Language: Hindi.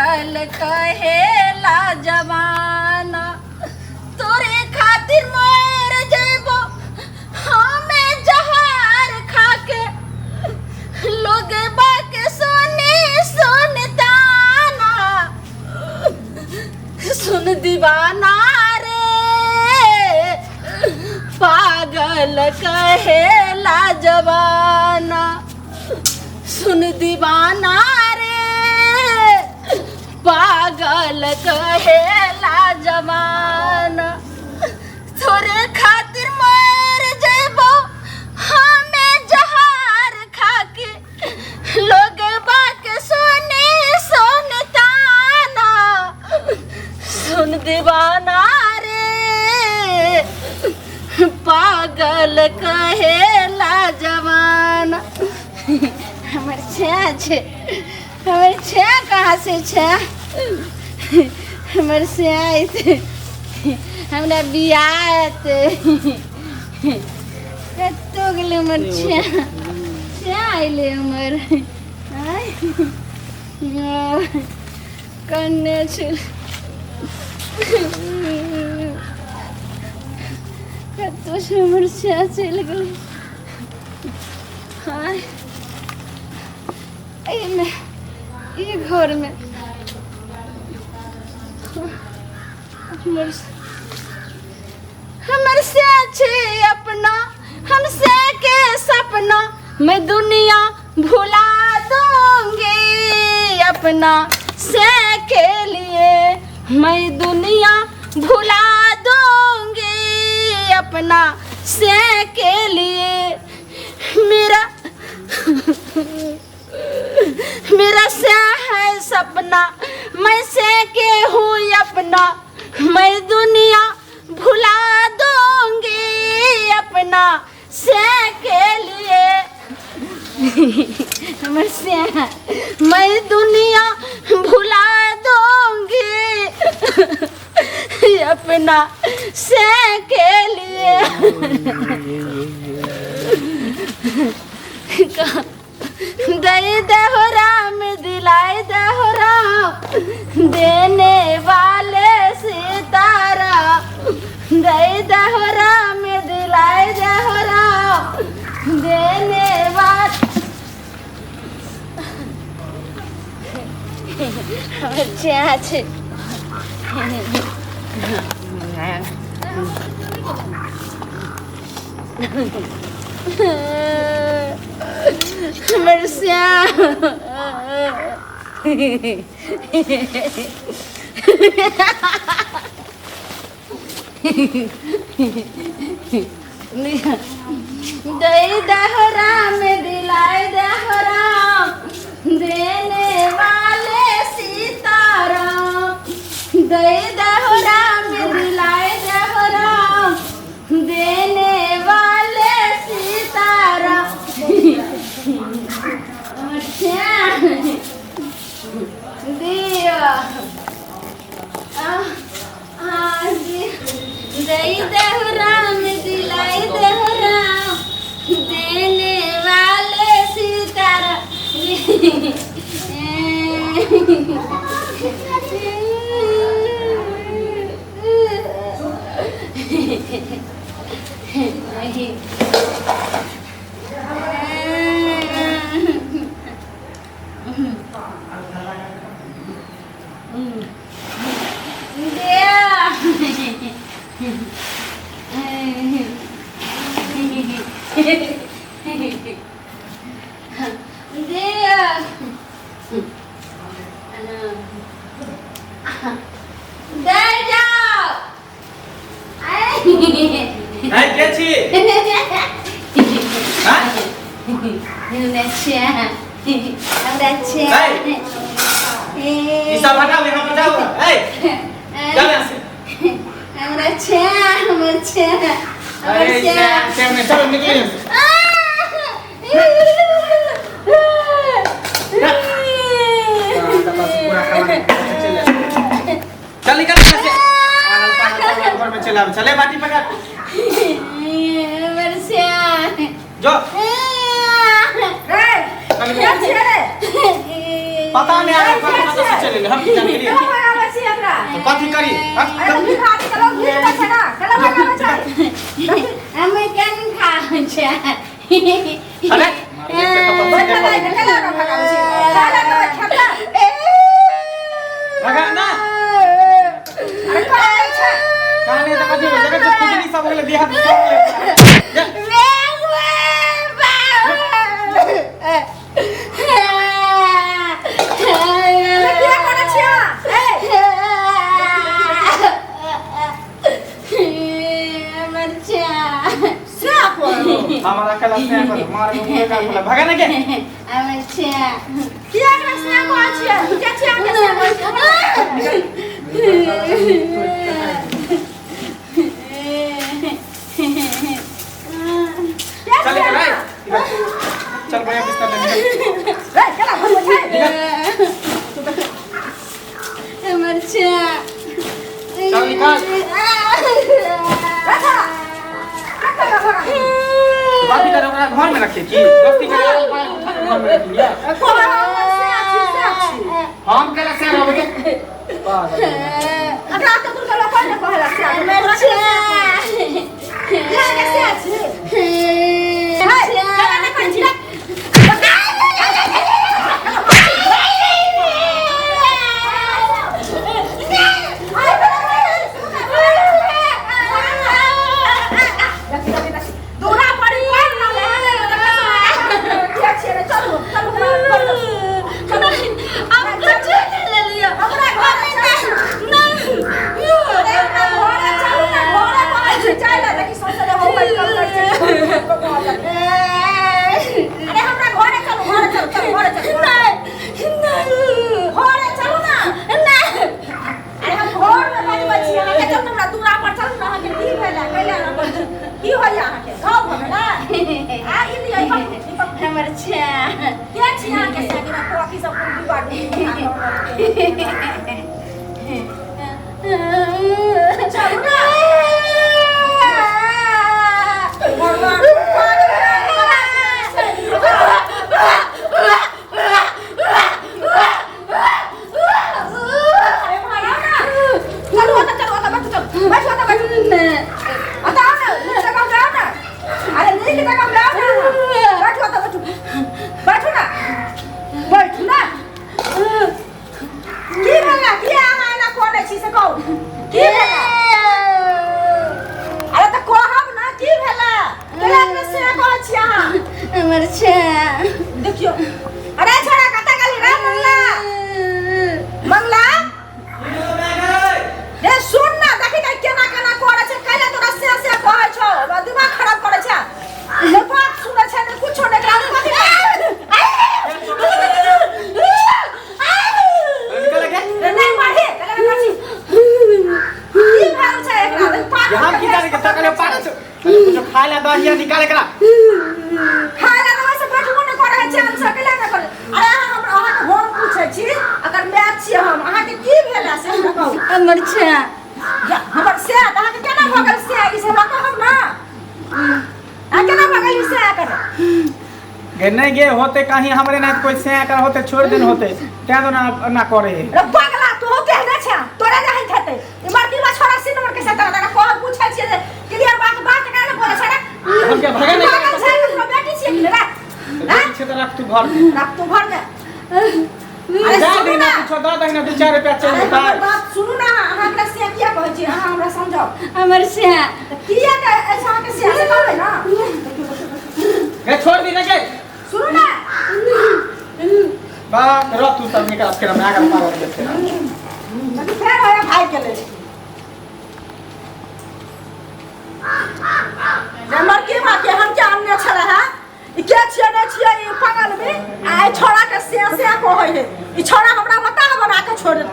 पागल कहेला जमाना तोरे खातिर मर जेबो हमें जहार खाके लोग बाके सोने सुनताना सुन दीवाना रे पागल कहेला जवाना सुन दीवाना रे पागल कहेला जवाना थोरे खातिर मर जेबो हमें जहार खाके लोग बाके सोने सुनताना सुन दीवाना रे पागल कहेला जवाना हमर छे हमर छे कहाँ से छे हमर से आते हमरा बियात कतो गेले हमर छे आइले हमर कन्ने छे कतो से हमर छे चल गेले हाय ये घर में हमर से अच्छे अपना हमसे के सपना मैं दुनिया भुला दूंगी अपना से के लिए मैं दुनिया भुला दूंगी अपना से के लिए मेरा से है सपना मैं से के हूँ अपना मैं दुनिया भुला दूंगी अपना से के लिए मैं दुनिया भुला दूंगी अपना से के लिए दे दहो राम दिलाए दहो राम देने वाले सितारा दे दहो राम दिलाए दहो राम देने वाले अच्छा अच्छे मरसिया दई दहराम दिलाए दहराम देने वाले सीताराम दई दहराम दिलाए दहराम देने वाले सीताराम दिया दई दहराम दिलाए दहराम देने वाले सीताराम चले बाटी पकड़ जो पता नहीं आ रहा से चले हम जान के लिए तो कथि करी हमें क्या खा छे अरे भगा ना काने त कथि जगह से खुजली सब गेले बियाह हमारा कला से पर मार को का बोला भगा ना के क्या रसना को आछिया क्या छिया के चल के भाई चल भैया बिस्तर ले चला हम मरचा चल निकाल बाकी कर ओकरा घर में रखे की गलती कर घर में रख लिया हम केला से रहो के पागल अकरा तो तू चलो कोन कहला से मरचा क्या कैसे अछि हाय चला ना कंची देखियो अरे छोरा कता काली रे मंगला रे सुन ना देखि त केना केना करे छै काले तोरा से कहै छौ दिमाग खराब करे छै ले बात सुनै छै ने कुछो नै काम कथि निकल के रे नहीं मारे कले करछि की भाव छै एकरा हम की जाने के तकले पाड़ छ कुछो खा ले दहिया निकाल एकरा खा ले से बैठबो न करे छै हम सकले न करे अरे हमरा अहाँ के हम पूछै छी अगर मैच छी हम अहाँ के की भेला से हमरा कहू हमर छै हमर से अहाँ के केना भगल से ई से हमरा कहब ना आ केना भगल से कर गे नहीं गे होते कहीं हमरे ना कोई से कर होते छोड़ दिन होते क्या तो ना करे रे पगला तू कहने छ तोरा नहीं थते ई मरकी बा छोरा सी नंबर के साथ तोरा को पूछै छी क्लियर बात काहे बोले छ रे हम के भगा नहीं बेटी छी रे पीछे तो रख तू घर में अरे जा देना कुछ दो देना 2-4 रुपया चल बता बात सुनु ना अहाँ के से किया कहै छी अहाँ हमरा समझाओ हमर से किया के ऐसा के से कहबै ना गे छोड़ दी ना के सुनु ना बा रो तू सब निकाल के हम आगे पार दे छे लेकिन फेर होया भाई के ले जमर के बा के हम के आमने छला है ई के छिए नै छिए ई पागल में आ छोड़ा के से कहै है ई छोड़ा हमरा बता बना के छोड़